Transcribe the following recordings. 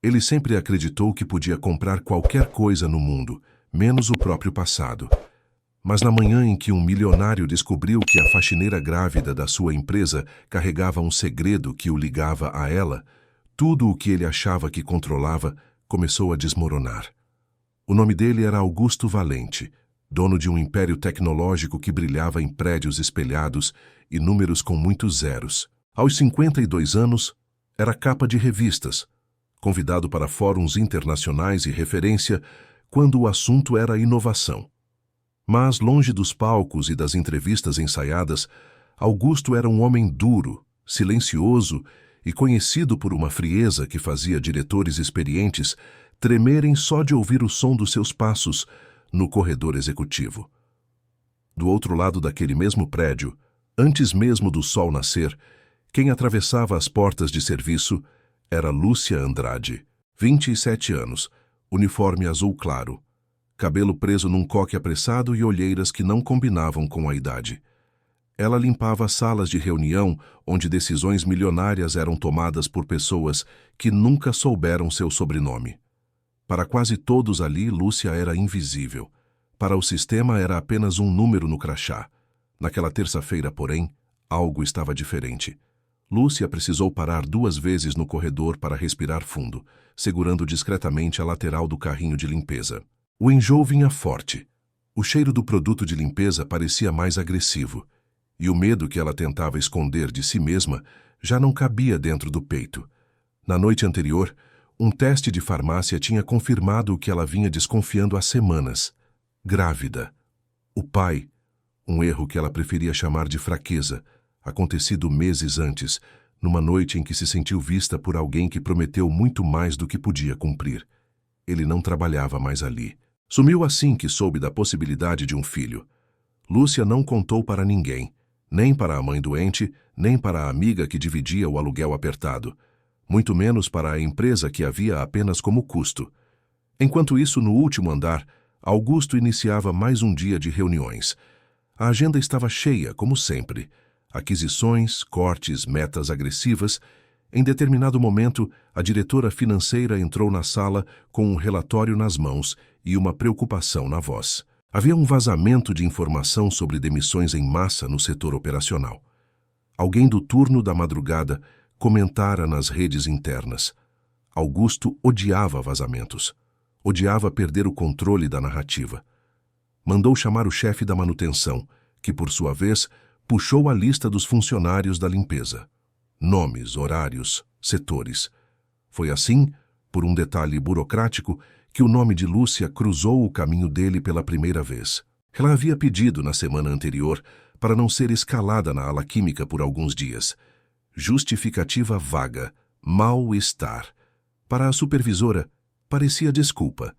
Ele sempre acreditou que podia comprar qualquer coisa no mundo, menos o próprio passado. Mas na manhã em que um milionário descobriu que a faxineira grávida da sua empresa carregava um segredo que o ligava a ela, tudo o que ele achava que controlava começou a desmoronar. O nome dele era Augusto Valente, dono de um império tecnológico que brilhava em prédios espelhados e números com muitos zeros. Aos 52 anos, era capa de revistas, convidado para fóruns internacionais e referência quando o assunto era inovação. Mas, longe dos palcos e das entrevistas ensaiadas, Augusto era um homem duro, silencioso e conhecido por uma frieza que fazia diretores experientes tremerem só de ouvir o som dos seus passos no corredor executivo. Do outro lado daquele mesmo prédio, antes mesmo do sol nascer, quem atravessava as portas de serviço era Lúcia Andrade, 27 anos, uniforme azul claro, cabelo preso num coque apressado e olheiras que não combinavam com a idade. Ela limpava as salas de reunião onde decisões milionárias eram tomadas por pessoas que nunca souberam seu sobrenome. Para quase todos ali, Lúcia era invisível. Para o sistema era apenas um número no crachá. Naquela terça-feira, porém, algo estava diferente. Lúcia precisou parar 2 vezes no corredor para respirar fundo, segurando discretamente a lateral do carrinho de limpeza. O enjoo vinha forte. O cheiro do produto de limpeza parecia mais agressivo, e o medo que ela tentava esconder de si mesma já não cabia dentro do peito. Na noite anterior, um teste de farmácia tinha confirmado o que ela vinha desconfiando há semanas. Grávida. O pai, um erro que ela preferia chamar de fraqueza, acontecido meses antes, numa noite em que se sentiu vista por alguém que prometeu muito mais do que podia cumprir. Ele não trabalhava mais ali. Sumiu assim que soube da possibilidade de um filho. Lúcia não contou para ninguém, nem para a mãe doente, nem para a amiga que dividia o aluguel apertado, muito menos para a empresa que havia apenas como custo. Enquanto isso, no último andar, Augusto iniciava mais um dia de reuniões. A agenda estava cheia, como sempre. Aquisições, cortes, metas agressivas. Em determinado momento, a diretora financeira entrou na sala com um relatório nas mãos e uma preocupação na voz. Havia um vazamento de informação sobre demissões em massa no setor operacional. Alguém do turno da madrugada comentara nas redes internas. Augusto odiava vazamentos. Odiava perder o controle da narrativa. Mandou chamar o chefe da manutenção, que, por sua vez, puxou a lista dos funcionários da limpeza. Nomes, horários, setores. Foi assim, por um detalhe burocrático, que o nome de Lúcia cruzou o caminho dele pela primeira vez. Ela havia pedido, na semana anterior, para não ser escalada na ala química por alguns dias. Justificativa vaga, mal-estar. Para a supervisora, parecia desculpa.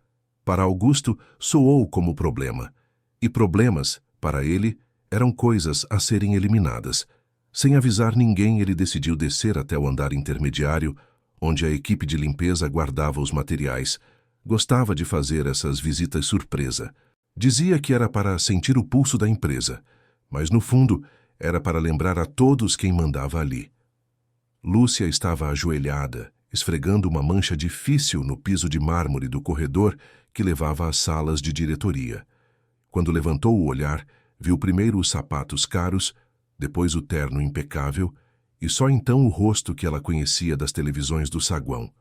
Para Augusto, soou como problema. E problemas, para ele, eram coisas a serem eliminadas. Sem avisar ninguém, ele decidiu descer até o andar intermediário, onde a equipe de limpeza guardava os materiais. Gostava de fazer essas visitas surpresa. Dizia que era para sentir o pulso da empresa, mas no fundo era para lembrar a todos quem mandava ali. Lúcia estava ajoelhada, esfregando uma mancha difícil no piso de mármore do corredor que levava às salas de diretoria. Quando levantou o olhar, viu primeiro os sapatos caros, depois o terno impecável e só então o rosto que ela conhecia das televisões do saguão.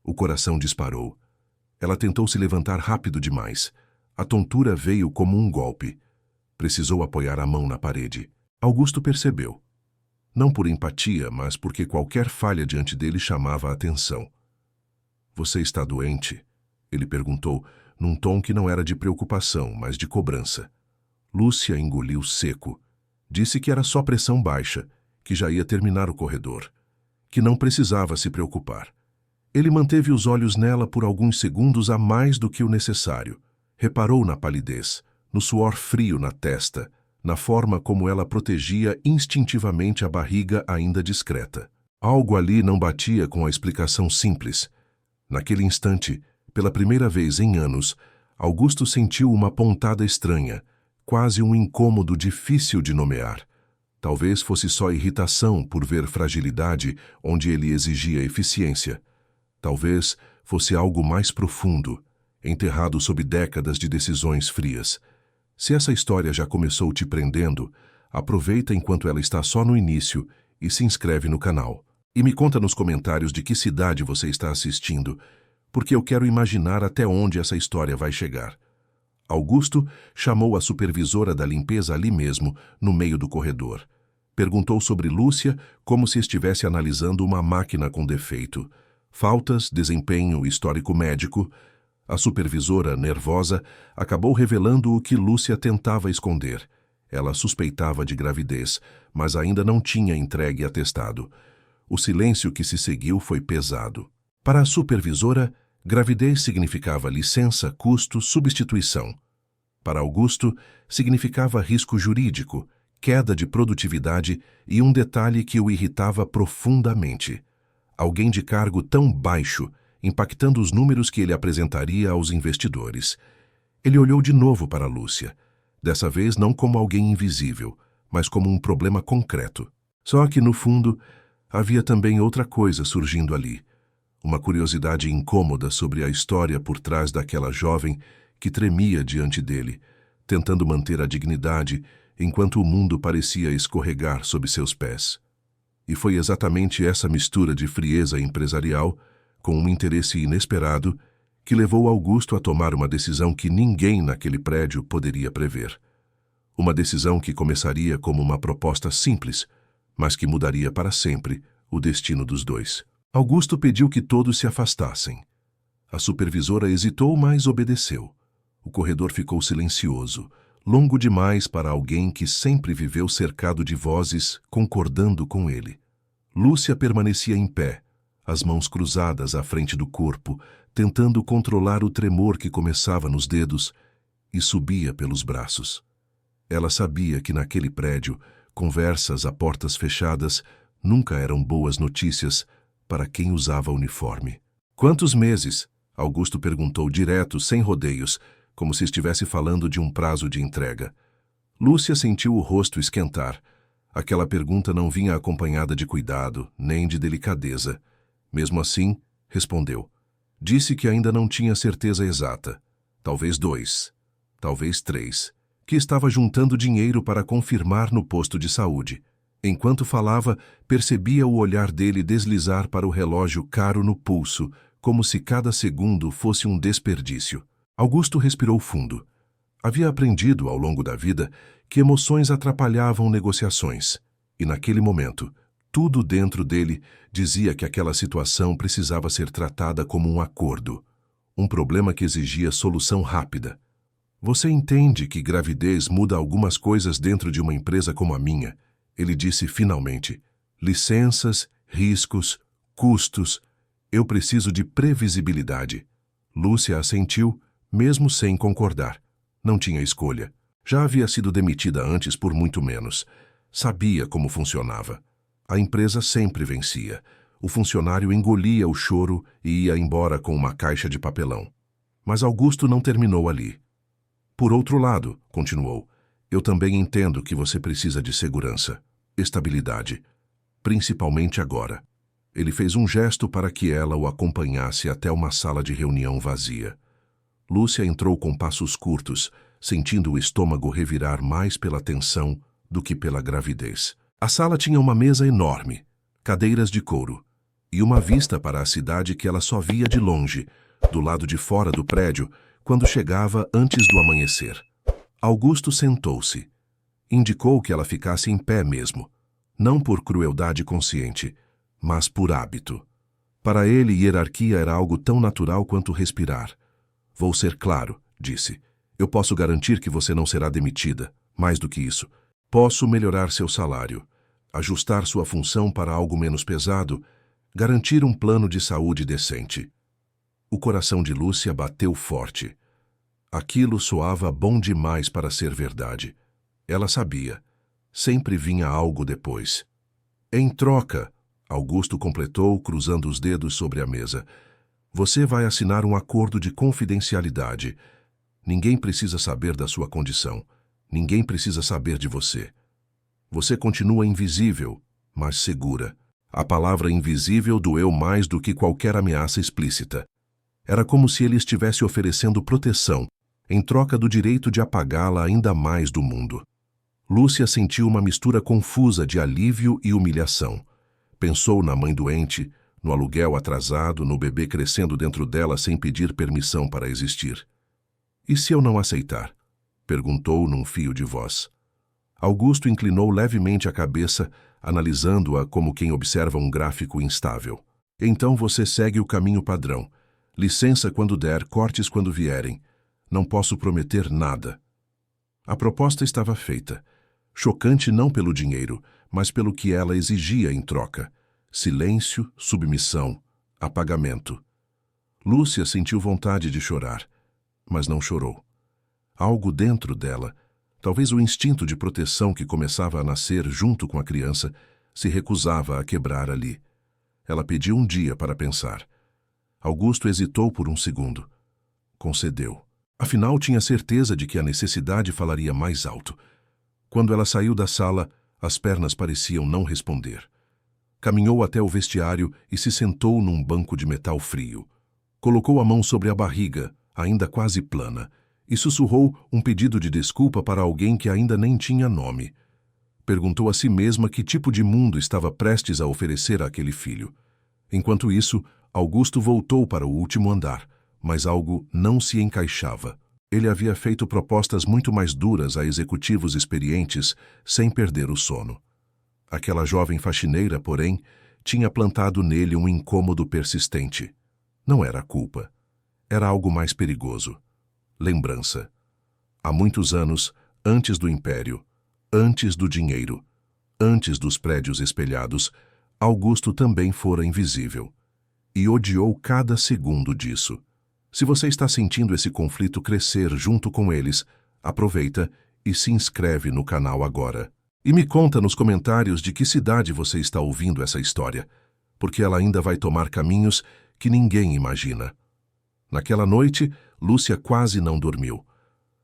O coração disparou. Ela tentou se levantar rápido demais. A tontura veio como um golpe. Precisou apoiar a mão na parede. Augusto percebeu. Não por empatia, mas porque qualquer falha diante dele chamava a atenção. "Você está doente?" ele perguntou, num tom que não era de preocupação, mas de cobrança. Lúcia engoliu seco. Disse que era só pressão baixa, que já ia terminar o corredor, que não precisava se preocupar. Ele manteve os olhos nela por alguns segundos a mais do que o necessário. Reparou na palidez, no suor frio na testa, na forma como ela protegia instintivamente a barriga ainda discreta. Algo ali não batia com a explicação simples. Naquele instante, pela primeira vez em anos, Augusto sentiu uma pontada estranha, quase um incômodo difícil de nomear. Talvez fosse só irritação por ver fragilidade onde ele exigia eficiência. Talvez fosse algo mais profundo, enterrado sob décadas de decisões frias. Se essa história já começou te prendendo, aproveita enquanto ela está só no início e se inscreve no canal. E me conta nos comentários de que cidade você está assistindo, porque eu quero imaginar até onde essa história vai chegar. Augusto chamou a supervisora da limpeza ali mesmo, no meio do corredor. Perguntou sobre Lúcia como se estivesse analisando uma máquina com defeito. Faltas, desempenho, histórico médico. A supervisora, nervosa, acabou revelando o que Lúcia tentava esconder. Ela suspeitava de gravidez, mas ainda não tinha entregue atestado. O silêncio que se seguiu foi pesado. Para a supervisora, gravidez significava licença, custo, substituição. Para Augusto, significava risco jurídico, queda de produtividade e um detalhe que o irritava profundamente. Alguém de cargo tão baixo, impactando os números que ele apresentaria aos investidores. Ele olhou de novo para Lúcia, dessa vez não como alguém invisível, mas como um problema concreto. Só que, no fundo, havia também outra coisa surgindo ali. Uma curiosidade incômoda sobre a história por trás daquela jovem que tremia diante dele, tentando manter a dignidade enquanto o mundo parecia escorregar sob seus pés. E foi exatamente essa mistura de frieza empresarial, com um interesse inesperado, que levou Augusto a tomar uma decisão que ninguém naquele prédio poderia prever. Uma decisão que começaria como uma proposta simples, mas que mudaria para sempre o destino dos dois. Augusto pediu que todos se afastassem. A supervisora hesitou, mas obedeceu. O corredor ficou silencioso, longo demais para alguém que sempre viveu cercado de vozes concordando com ele. Lúcia permanecia em pé, as mãos cruzadas à frente do corpo, tentando controlar o tremor que começava nos dedos e subia pelos braços. Ela sabia que naquele prédio, conversas a portas fechadas nunca eram boas notícias para quem usava uniforme. Quantos meses? Augusto perguntou direto, sem rodeios, como se estivesse falando de um prazo de entrega. Lúcia sentiu o rosto esquentar. Aquela pergunta não vinha acompanhada de cuidado, nem de delicadeza. Mesmo assim, respondeu. Disse que ainda não tinha certeza exata. Talvez 2, talvez 3. Que estava juntando dinheiro para confirmar no posto de saúde. Enquanto falava, percebia o olhar dele deslizar para o relógio caro no pulso, como se cada segundo fosse um desperdício. Augusto respirou fundo. Havia aprendido, ao longo da vida, que emoções atrapalhavam negociações. E naquele momento, tudo dentro dele dizia que aquela situação precisava ser tratada como um acordo. Um problema que exigia solução rápida. Você entende que gravidez muda algumas coisas dentro de uma empresa como a minha? Ele disse finalmente. Licenças, riscos, custos. Eu preciso de previsibilidade. Lúcia assentiu, mesmo sem concordar. Não tinha escolha. Já havia sido demitida antes por muito menos. Sabia como funcionava. A empresa sempre vencia. O funcionário engolia o choro e ia embora com uma caixa de papelão. Mas Augusto não terminou ali. Por outro lado, continuou, eu também entendo que você precisa de segurança, estabilidade, principalmente agora. Ele fez um gesto para que ela o acompanhasse até uma sala de reunião vazia. Lúcia entrou com passos curtos, sentindo o estômago revirar mais pela tensão do que pela gravidez. A sala tinha uma mesa enorme, cadeiras de couro, e uma vista para a cidade que ela só via de longe, do lado de fora do prédio, quando chegava antes do amanhecer. Augusto sentou-se. Indicou que ela ficasse em pé mesmo, não por crueldade consciente, mas por hábito. Para ele, hierarquia era algo tão natural quanto respirar. Vou ser claro, disse. Eu posso garantir que você não será demitida. Mais do que isso, posso melhorar seu salário, ajustar sua função para algo menos pesado, garantir um plano de saúde decente. O coração de Lúcia bateu forte. Aquilo soava bom demais para ser verdade. Ela sabia. Sempre vinha algo depois. Em troca, Augusto completou, cruzando os dedos sobre a mesa, você vai assinar um acordo de confidencialidade. Ninguém precisa saber da sua condição. Ninguém precisa saber de você. Você continua invisível, mas segura. A palavra invisível doeu mais do que qualquer ameaça explícita. Era como se ele estivesse oferecendo proteção, em troca do direito de apagá-la ainda mais do mundo. Lúcia sentiu uma mistura confusa de alívio e humilhação. Pensou na mãe doente, no aluguel atrasado, no bebê crescendo dentro dela sem pedir permissão para existir. "E se eu não aceitar?" perguntou num fio de voz. Augusto inclinou levemente a cabeça, analisando-a como quem observa um gráfico instável. "Então você segue o caminho padrão. Licença quando der, cortes quando vierem. Não posso prometer nada." A proposta estava feita. Chocante não pelo dinheiro, mas pelo que ela exigia em troca. Silêncio, submissão, apagamento. Lúcia sentiu vontade de chorar, mas não chorou. Algo dentro dela, talvez o instinto de proteção que começava a nascer junto com a criança, se recusava a quebrar ali. Ela pediu um dia para pensar. Augusto hesitou por um segundo. Concedeu. Afinal, tinha certeza de que a necessidade falaria mais alto. Quando ela saiu da sala, as pernas pareciam não responder. Caminhou até o vestiário e se sentou num banco de metal frio. Colocou a mão sobre a barriga, ainda quase plana, e sussurrou um pedido de desculpa para alguém que ainda nem tinha nome. Perguntou a si mesma que tipo de mundo estava prestes a oferecer àquele filho. Enquanto isso, Augusto voltou para o último andar, mas algo não se encaixava. Ele havia feito propostas muito mais duras a executivos experientes, sem perder o sono. Aquela jovem faxineira, porém, tinha plantado nele um incômodo persistente. Não era culpa. Era algo mais perigoso. Lembrança. Há muitos anos, antes do império, antes do dinheiro, antes dos prédios espelhados, Augusto também fora invisível. E odiou cada segundo disso. Se você está sentindo esse conflito crescer junto com eles, aproveita e se inscreve no canal agora. E me conta nos comentários de que cidade você está ouvindo essa história, porque ela ainda vai tomar caminhos que ninguém imagina. Naquela noite, Lúcia quase não dormiu.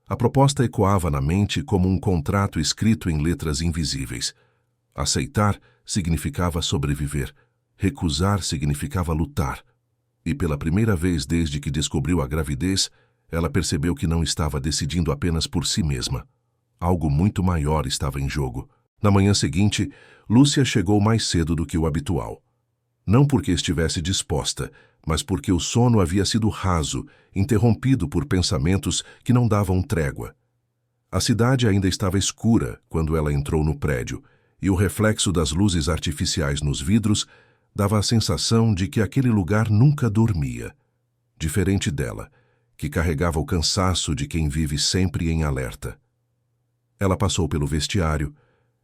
A proposta ecoava na mente como um contrato escrito em letras invisíveis. Aceitar significava sobreviver. Recusar significava lutar. E pela primeira vez desde que descobriu a gravidez, ela percebeu que não estava decidindo apenas por si mesma. Algo muito maior estava em jogo. Na manhã seguinte, Lúcia chegou mais cedo do que o habitual. Não porque estivesse disposta, mas porque o sono havia sido raso, interrompido por pensamentos que não davam trégua. A cidade ainda estava escura quando ela entrou no prédio, e o reflexo das luzes artificiais nos vidros dava a sensação de que aquele lugar nunca dormia. Diferente dela, que carregava o cansaço de quem vive sempre em alerta. Ela passou pelo vestiário,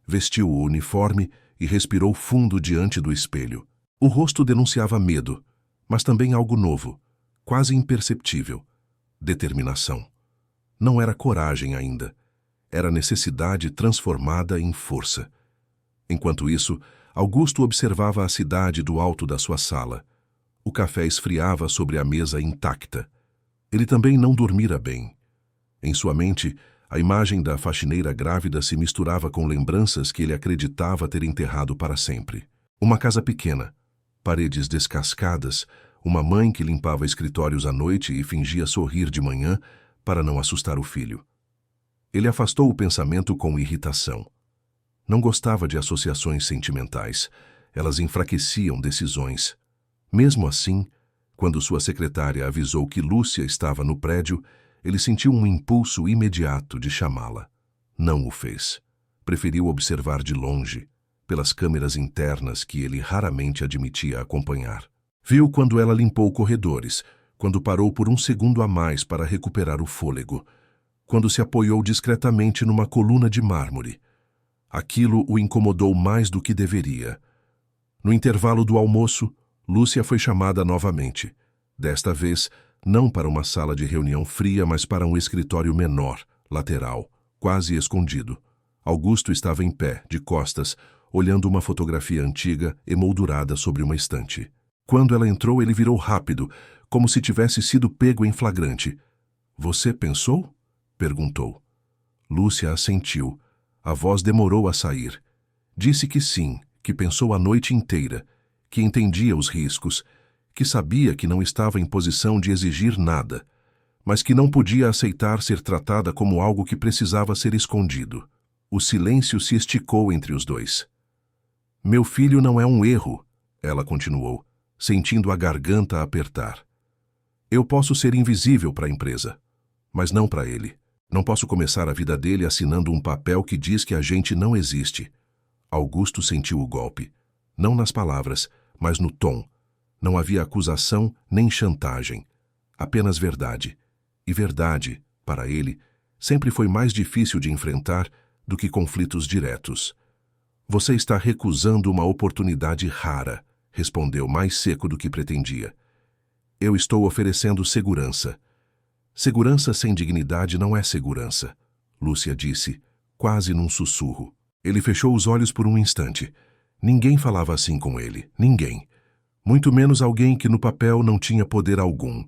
vestiu o uniforme e respirou fundo diante do espelho. O rosto denunciava medo, mas também algo novo, quase imperceptível: determinação. Não era coragem ainda. Era necessidade transformada em força. Enquanto isso, Augusto observava a cidade do alto da sua sala. O café esfriava sobre a mesa intacta. Ele também não dormira bem. Em sua mente, a imagem da faxineira grávida se misturava com lembranças que ele acreditava ter enterrado para sempre. Uma casa pequena, paredes descascadas, uma mãe que limpava escritórios à noite e fingia sorrir de manhã para não assustar o filho. Ele afastou o pensamento com irritação. Não gostava de associações sentimentais. Elas enfraqueciam decisões. Mesmo assim, quando sua secretária avisou que Lúcia estava no prédio, ele sentiu um impulso imediato de chamá-la. Não o fez. Preferiu observar de longe, pelas câmeras internas que ele raramente admitia acompanhar. Viu quando ela limpou corredores, quando parou por um segundo a mais para recuperar o fôlego, quando se apoiou discretamente numa coluna de mármore. Aquilo o incomodou mais do que deveria. No intervalo do almoço, Lúcia foi chamada novamente. Desta vez, não para uma sala de reunião fria, mas para um escritório menor, lateral, quase escondido. Augusto estava em pé, de costas, olhando uma fotografia antiga emoldurada sobre uma estante. Quando ela entrou, ele virou rápido, como se tivesse sido pego em flagrante. "Você pensou?" perguntou. Lúcia assentiu. A voz demorou a sair. Disse que sim, que pensou a noite inteira, que entendia os riscos, que sabia que não estava em posição de exigir nada, mas que não podia aceitar ser tratada como algo que precisava ser escondido. O silêncio se esticou entre os dois. Meu filho não é um erro, ela continuou, sentindo a garganta apertar. Eu posso ser invisível para a empresa, mas não para ele. Não posso começar a vida dele assinando um papel que diz que a gente não existe. Augusto sentiu o golpe, não nas palavras, mas no tom. Não havia acusação nem chantagem, apenas verdade. E verdade, para ele, sempre foi mais difícil de enfrentar do que conflitos diretos. Você está recusando uma oportunidade rara, respondeu mais seco do que pretendia. Eu estou oferecendo segurança. Segurança sem dignidade não é segurança, Lúcia disse, quase num sussurro. Ele fechou os olhos por um instante. Ninguém falava assim com ele, ninguém. Muito menos alguém que no papel não tinha poder algum.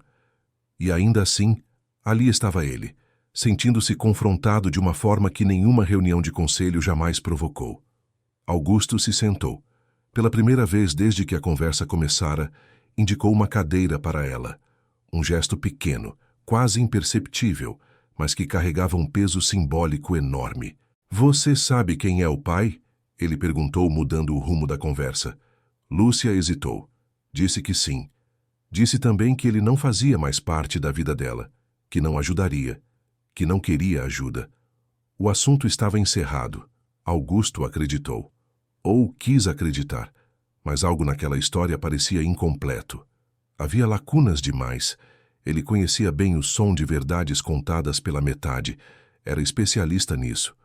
E ainda assim, ali estava ele, sentindo-se confrontado de uma forma que nenhuma reunião de conselho jamais provocou. Augusto se sentou. Pela primeira vez desde que a conversa começara, indicou uma cadeira para ela. Um gesto pequeno, quase imperceptível, mas que carregava um peso simbólico enorme. Você sabe quem é o pai? Ele perguntou, mudando o rumo da conversa. Lúcia hesitou. Disse que sim. Disse também que ele não fazia mais parte da vida dela, que não ajudaria, que não queria ajuda. O assunto estava encerrado. Augusto acreditou. Ou quis acreditar, mas algo naquela história parecia incompleto. Havia lacunas demais. Ele conhecia bem o som de verdades contadas pela metade. Era especialista nisso.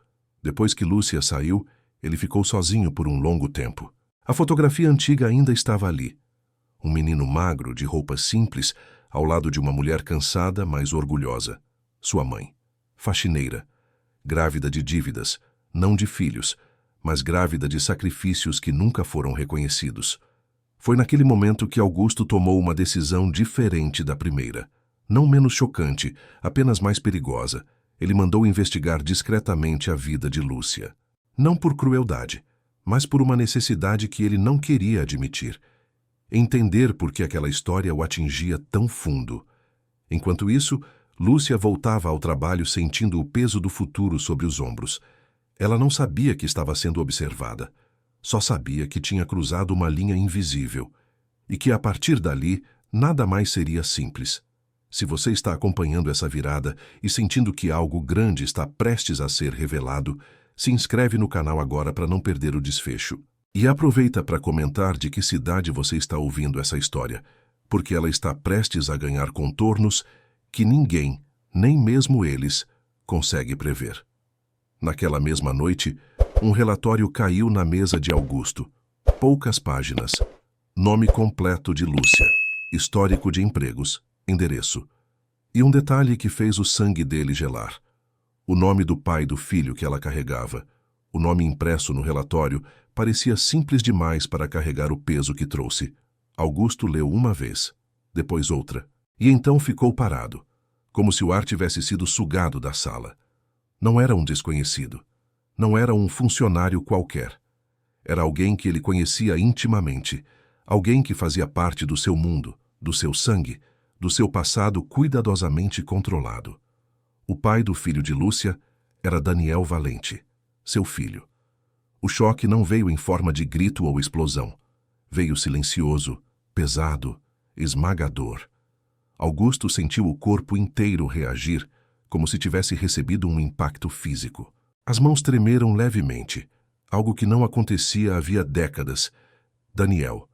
Depois que Lúcia saiu, ele ficou sozinho por um longo tempo. A fotografia antiga ainda estava ali. Um menino magro, de roupas simples, ao lado de uma mulher cansada, mas orgulhosa. Sua mãe. Faxineira. Grávida de dívidas, não de filhos, mas grávida de sacrifícios que nunca foram reconhecidos. Foi naquele momento que Augusto tomou uma decisão diferente da primeira. Não menos chocante, apenas mais perigosa. Ele mandou investigar discretamente a vida de Lúcia. Não por crueldade, mas por uma necessidade que ele não queria admitir. Entender por que aquela história o atingia tão fundo. Enquanto isso, Lúcia voltava ao trabalho sentindo o peso do futuro sobre os ombros. Ela não sabia que estava sendo observada. Só sabia que tinha cruzado uma linha invisível e que, a partir dali, nada mais seria simples. Se você está acompanhando essa virada e sentindo que algo grande está prestes a ser revelado, se inscreve no canal agora para não perder o desfecho. E aproveita para comentar de que cidade você está ouvindo essa história, porque ela está prestes a ganhar contornos que ninguém, nem mesmo eles, consegue prever. Naquela mesma noite, um relatório caiu na mesa de Augusto. Poucas páginas. Nome completo de Lúcia. Histórico de empregos. Endereço. E um detalhe que fez o sangue dele gelar. O nome do pai do filho que ela carregava. O nome impresso no relatório parecia simples demais para carregar o peso que trouxe. Augusto leu uma vez, depois outra, e então ficou parado, como se o ar tivesse sido sugado da sala. Não era um desconhecido. Não era um funcionário qualquer. Era alguém que ele conhecia intimamente, alguém que fazia parte do seu mundo, do seu sangue, do seu passado cuidadosamente controlado. O pai do filho de Lúcia era Daniel Valente, seu filho. O choque não veio em forma de grito ou explosão. Veio silencioso, pesado, esmagador. Augusto sentiu o corpo inteiro reagir, como se tivesse recebido um impacto físico. As mãos tremeram levemente, algo que não acontecia havia décadas. Daniel,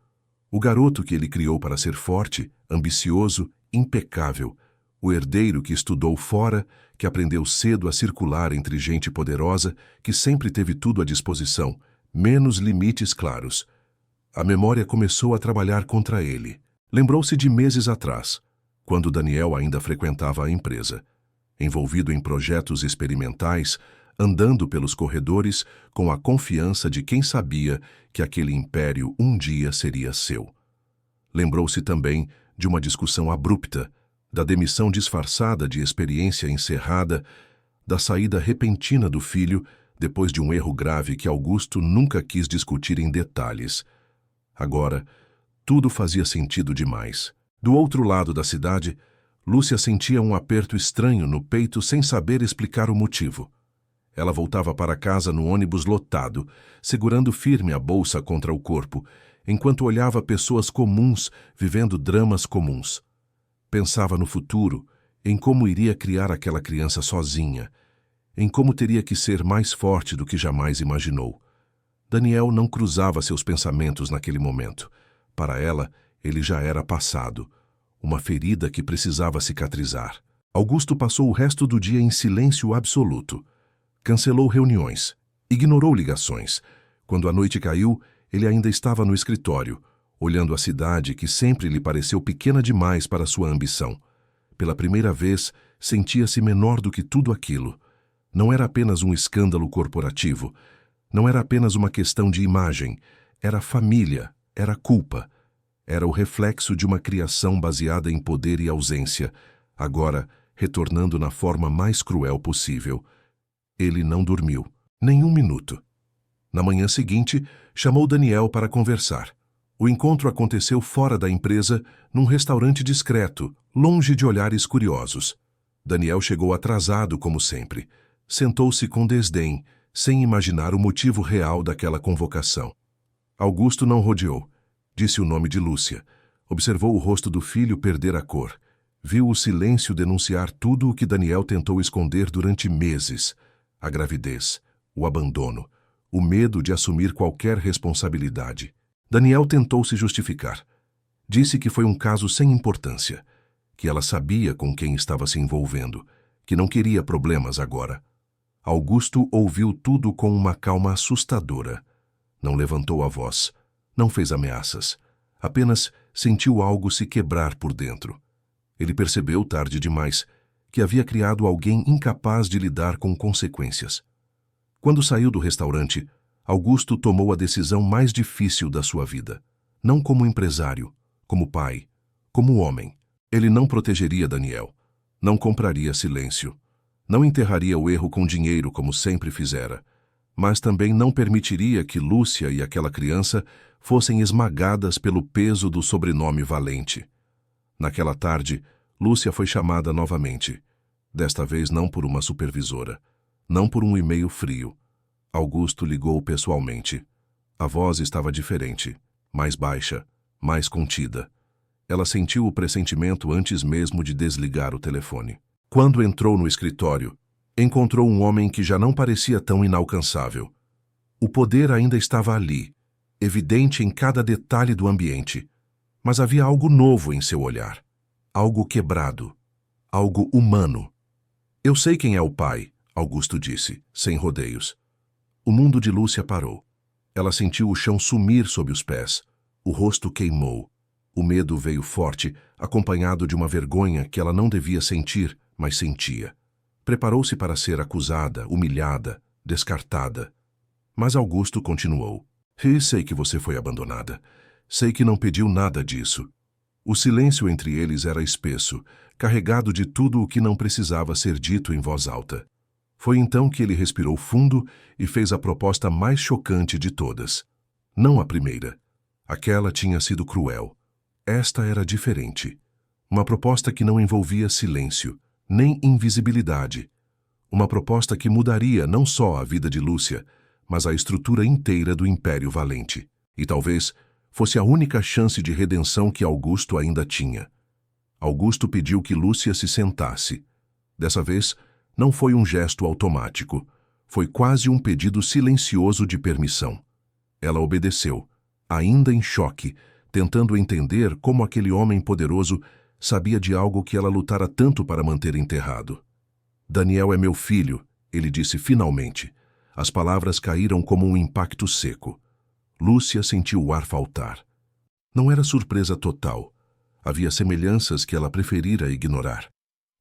o garoto que ele criou para ser forte, ambicioso, impecável, o herdeiro que estudou fora, que aprendeu cedo a circular entre gente poderosa, que sempre teve tudo à disposição, menos limites claros. A memória começou a trabalhar contra ele. Lembrou-se de meses atrás, quando Daniel ainda frequentava a empresa. Envolvido em projetos experimentais, andando pelos corredores com a confiança de quem sabia que aquele império um dia seria seu. Lembrou-se também de uma discussão abrupta, da demissão disfarçada de experiência encerrada, da saída repentina do filho depois de um erro grave que Augusto nunca quis discutir em detalhes. Agora, Tudo fazia sentido demais. Do outro lado da cidade, Lúcia sentia um aperto estranho no peito sem saber explicar o motivo. Ela voltava para casa no ônibus lotado, segurando firme a bolsa contra o corpo, enquanto olhava pessoas comuns vivendo dramas comuns. Pensava no futuro, em como iria criar aquela criança sozinha, em como teria que ser mais forte do que jamais imaginou. Daniel não cruzava seus pensamentos naquele momento. Para ela, ele já era passado, uma ferida que precisava cicatrizar. Augusto passou o resto do dia em silêncio absoluto. Cancelou reuniões, ignorou ligações. Quando a noite caiu, ele ainda estava no escritório, olhando a cidade que sempre lhe pareceu pequena demais para sua ambição. Pela primeira vez, sentia-se menor do que tudo aquilo. Não era apenas um escândalo corporativo, não era apenas uma questão de imagem, era família, era culpa. Era o reflexo de uma criação baseada em poder e ausência, agora retornando na forma mais cruel possível. Ele não dormiu, nem um minuto. Na manhã seguinte, chamou Daniel para conversar. O encontro aconteceu fora da empresa, num restaurante discreto, longe de olhares curiosos. Daniel chegou atrasado, como sempre. Sentou-se com desdém, sem imaginar o motivo real daquela convocação. Augusto não rodeou. Disse o nome de Lúcia. Observou o rosto do filho perder a cor. Viu o silêncio denunciar tudo o que Daniel tentou esconder durante meses. A gravidez, o abandono, o medo de assumir qualquer responsabilidade. Daniel tentou se justificar. Disse que foi um caso sem importância, que ela sabia com quem estava se envolvendo, que não queria problemas agora. Augusto ouviu tudo com uma calma assustadora. Não levantou a voz, não fez ameaças, apenas sentiu algo se quebrar por dentro. Ele percebeu, tarde demais, que havia criado alguém incapaz de lidar com consequências. Quando saiu do restaurante, Augusto tomou a decisão mais difícil da sua vida. Não como empresário, como pai, como homem. Ele não protegeria Daniel, não compraria silêncio, não enterraria o erro com dinheiro como sempre fizera, mas também não permitiria que Lúcia e aquela criança fossem esmagadas pelo peso do sobrenome Valente. Naquela tarde, Lúcia foi chamada novamente. Desta vez não por uma supervisora, não por um e-mail frio. Augusto ligou pessoalmente. A voz estava diferente, mais baixa, mais contida. Ela sentiu o pressentimento antes mesmo de desligar o telefone. Quando entrou no escritório, encontrou um homem que já não parecia tão inalcançável. O poder ainda estava ali, evidente em cada detalhe do ambiente, mas havia algo novo em seu olhar, algo quebrado, algo humano. Eu sei quem é o pai, Augusto disse, sem rodeios. O mundo de Lúcia parou. Ela sentiu o chão sumir sob os pés. O rosto queimou. O medo veio forte, acompanhado de uma vergonha que ela não devia sentir, mas sentia. Preparou-se para ser acusada, humilhada, descartada. Mas Augusto continuou. Sei que você foi abandonada. Sei que não pediu nada disso. O silêncio entre eles era espesso, carregado de tudo o que não precisava ser dito em voz alta. Foi então que ele respirou fundo e fez a proposta mais chocante de todas. Não a primeira. Aquela tinha sido cruel. Esta era diferente. Uma proposta que não envolvia silêncio, nem invisibilidade. Uma proposta que mudaria não só a vida de Lúcia, mas a estrutura inteira do Império Valente. E talvez fosse a única chance de redenção que Augusto ainda tinha. Augusto pediu que Lúcia se sentasse. Dessa vez, não foi um gesto automático. Foi quase um pedido silencioso de permissão. Ela obedeceu, ainda em choque, tentando entender como aquele homem poderoso sabia de algo que ela lutara tanto para manter enterrado. Daniel é meu filho, ele disse finalmente. As palavras caíram como um impacto seco. Lúcia sentiu o ar faltar. Não era surpresa total. Havia semelhanças que ela preferira ignorar.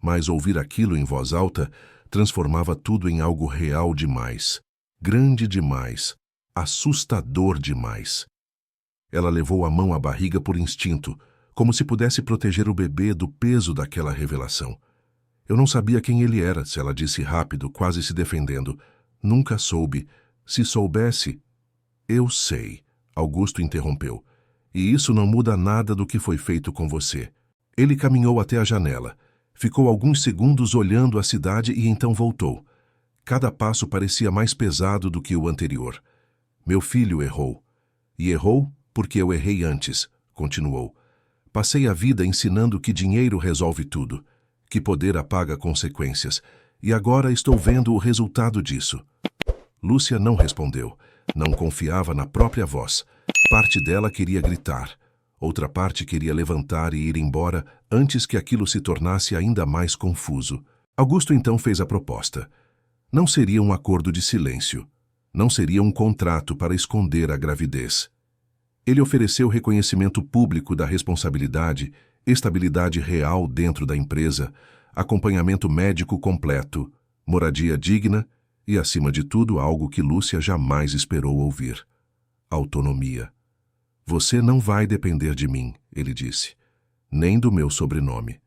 Mas ouvir aquilo em voz alta transformava tudo em algo real demais, grande demais, assustador demais. Ela levou a mão à barriga por instinto, como se pudesse proteger o bebê do peso daquela revelação. Eu não sabia quem ele era, se ela disse rápido, quase se defendendo. Nunca soube. Se soubesse... Eu sei, Augusto interrompeu. E isso não muda nada do que foi feito com você. Ele caminhou até a janela. Ficou alguns segundos olhando a cidade e então voltou. Cada passo parecia mais pesado do que o anterior. Meu filho errou. E errou porque eu errei antes, continuou. Passei a vida ensinando que dinheiro resolve tudo, que poder apaga consequências, e agora estou vendo o resultado disso. Lúcia não respondeu. Não confiava na própria voz. Parte dela queria gritar. Outra parte queria levantar e ir embora antes que aquilo se tornasse ainda mais confuso. Augusto então fez a proposta. Não seria um acordo de silêncio. Não seria um contrato para esconder a gravidez. Ele ofereceu reconhecimento público da responsabilidade, estabilidade real dentro da empresa, acompanhamento médico completo, moradia digna e, acima de tudo, algo que Lúcia jamais esperou ouvir: autonomia. Você não vai depender de mim, ele disse, nem do meu sobrenome.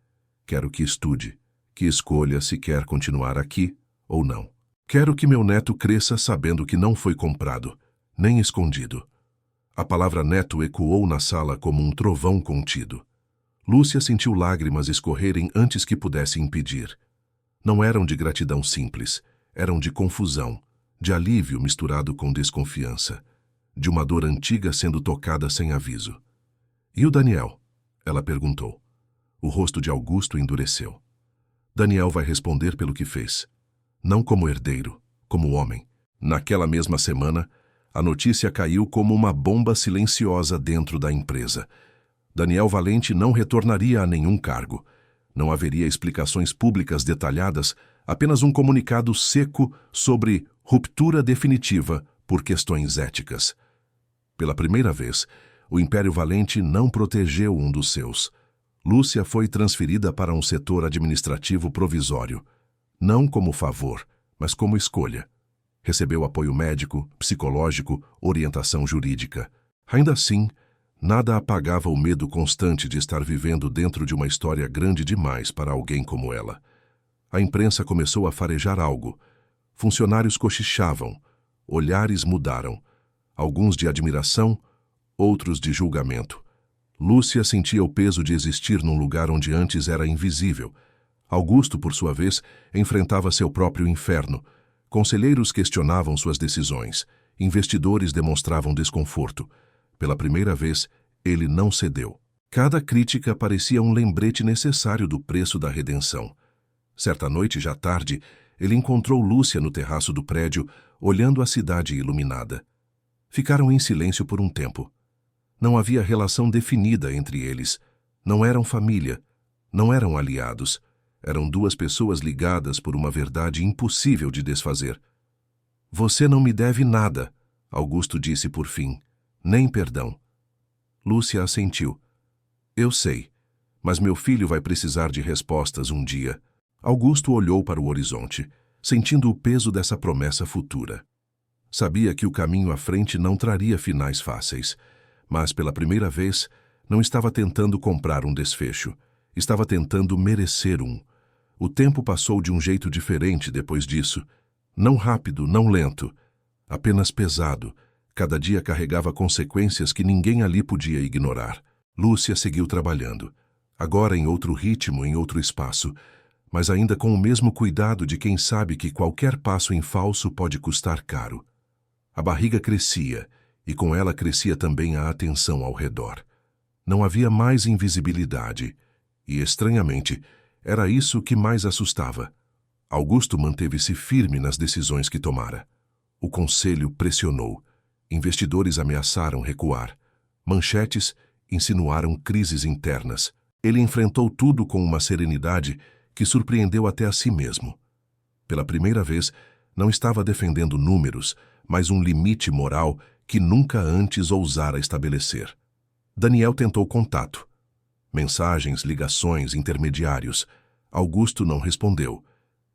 Quero que estude, que escolha se quer continuar aqui ou não. Quero que meu neto cresça sabendo que não foi comprado, nem escondido. A palavra neto ecoou na sala como um trovão contido. Lúcia sentiu lágrimas escorrerem antes que pudesse impedir. Não eram de gratidão simples, eram de confusão, de alívio misturado com desconfiança, de uma dor antiga sendo tocada sem aviso. E o Daniel? Ela perguntou. O rosto de Augusto endureceu. Daniel vai responder pelo que fez. Não como herdeiro, como homem. Naquela mesma semana, a notícia caiu como uma bomba silenciosa dentro da empresa. Daniel Valente não retornaria a nenhum cargo. Não haveria explicações públicas detalhadas, apenas um comunicado seco sobre ruptura definitiva por questões éticas. Pela primeira vez, o Império Valente não protegeu um dos seus. Lúcia foi transferida para um setor administrativo provisório. Não como favor, mas como escolha. Recebeu apoio médico, psicológico, orientação jurídica. Ainda assim, nada apagava o medo constante de estar vivendo dentro de uma história grande demais para alguém como ela. A imprensa começou a farejar algo. Funcionários cochichavam. Olhares mudaram. Alguns de admiração, outros de julgamento. Lúcia sentia o peso de existir num lugar onde antes era invisível. Augusto, por sua vez, enfrentava seu próprio inferno. Conselheiros questionavam suas decisões. Investidores demonstravam desconforto. Pela primeira vez, ele não cedeu. Cada crítica parecia um lembrete necessário do preço da redenção. Certa noite, já tarde, ele encontrou Lúcia no terraço do prédio, olhando a cidade iluminada. Ficaram em silêncio por um tempo. Não havia relação definida entre eles. Não eram família. Não eram aliados. Eram duas pessoas ligadas por uma verdade impossível de desfazer. Você não me deve nada, Augusto disse por fim. Nem perdão. Lúcia assentiu. Eu sei, mas meu filho vai precisar de respostas um dia. Augusto olhou para o horizonte, sentindo o peso dessa promessa futura. Sabia que o caminho à frente não traria finais fáceis, mas pela primeira vez não estava tentando comprar um desfecho. Estava tentando merecer um. O tempo passou de um jeito diferente depois disso. Não rápido, não lento. Apenas pesado. Cada dia carregava consequências que ninguém ali podia ignorar. Lúcia seguiu trabalhando. Agora em outro ritmo, em outro espaço. Mas ainda com o mesmo cuidado de quem sabe que qualquer passo em falso pode custar caro. A barriga crescia, e com ela crescia também a atenção ao redor. Não havia mais invisibilidade. E, estranhamente, era isso que mais assustava. Augusto manteve-se firme nas decisões que tomara. O conselho pressionou. Investidores ameaçaram recuar. Manchetes insinuaram crises internas. Ele enfrentou tudo com uma serenidade que surpreendeu até a si mesmo. Pela primeira vez, não estava defendendo números, mas um limite moral que nunca antes ousara estabelecer. Daniel tentou contato. Mensagens, ligações, intermediários. Augusto não respondeu.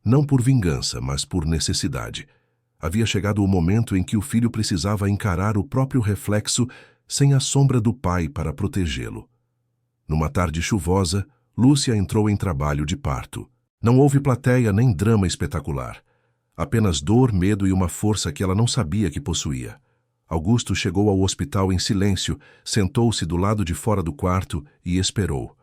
Não por vingança, mas por necessidade. Havia chegado o momento em que o filho precisava encarar o próprio reflexo sem a sombra do pai para protegê-lo. Numa tarde chuvosa, Lúcia entrou em trabalho de parto. Não houve plateia nem drama espetacular. Apenas dor, medo e uma força que ela não sabia que possuía. Augusto chegou ao hospital em silêncio, sentou-se do lado de fora do quarto e esperou.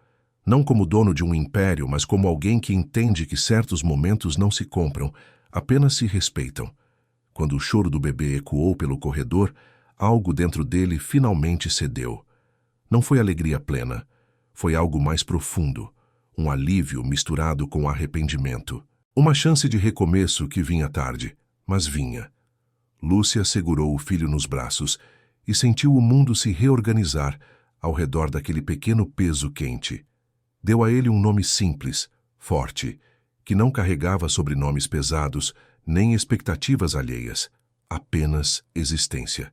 Não como dono de um império, mas como alguém que entende que certos momentos não se compram, apenas se respeitam. Quando o choro do bebê ecoou pelo corredor, algo dentro dele finalmente cedeu. Não foi alegria plena, foi algo mais profundo, um alívio misturado com arrependimento. Uma chance de recomeço que vinha tarde, mas vinha. Lúcia segurou o filho nos braços e sentiu o mundo se reorganizar ao redor daquele pequeno peso quente. Deu a ele um nome simples, forte, que não carregava sobrenomes pesados nem expectativas alheias, apenas existência.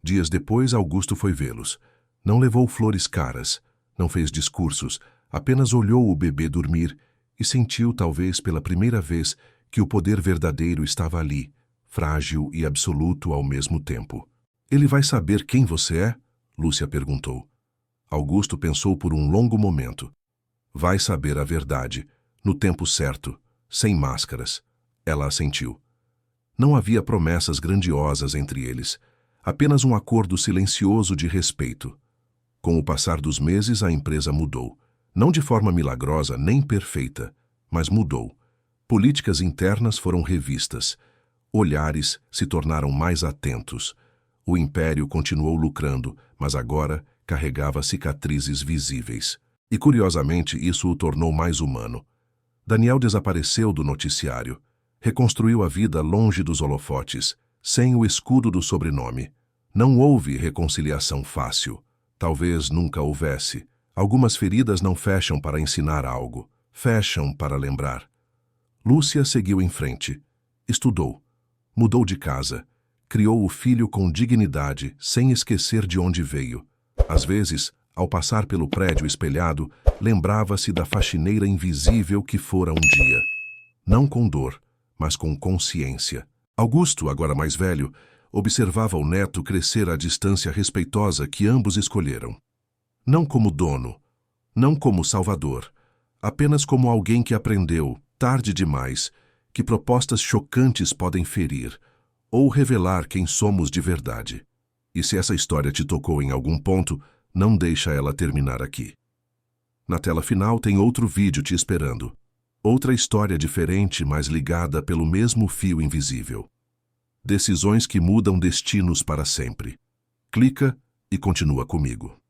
Dias depois, Augusto foi vê-los. Não levou flores caras, não fez discursos, apenas olhou o bebê dormir e sentiu, talvez pela primeira vez, que o poder verdadeiro estava ali, frágil e absoluto ao mesmo tempo. Ele vai saber quem você é? Lúcia perguntou. Augusto pensou por um longo momento. Vai saber a verdade, no tempo certo, sem máscaras. Ela assentiu. Não havia promessas grandiosas entre eles, apenas um acordo silencioso de respeito. Com o passar dos meses, a empresa mudou. Não de forma milagrosa nem perfeita, mas mudou. Políticas internas foram revistas. Olhares se tornaram mais atentos. O império continuou lucrando, mas agora carregava cicatrizes visíveis. E, curiosamente, isso o tornou mais humano. Daniel desapareceu do noticiário. Reconstruiu a vida longe dos holofotes, sem o escudo do sobrenome. Não houve reconciliação fácil. Talvez nunca houvesse. Algumas feridas não fecham para ensinar algo, fecham para lembrar. Lúcia seguiu em frente. Estudou. Mudou de casa. Criou o filho com dignidade, sem esquecer de onde veio. Às vezes, ao passar pelo prédio espelhado, lembrava-se da faxineira invisível que fora um dia. Não com dor, mas com consciência. Augusto, agora mais velho, observava o neto crescer à distância respeitosa que ambos escolheram. Não como dono, não como salvador, apenas como alguém que aprendeu, tarde demais, que propostas chocantes podem ferir ou revelar quem somos de verdade. E se essa história te tocou em algum ponto, não deixa ela terminar aqui. Na tela final tem outro vídeo te esperando. Outra história diferente, mas ligada pelo mesmo fio invisível. Decisões que mudam destinos para sempre. Clica e continua comigo.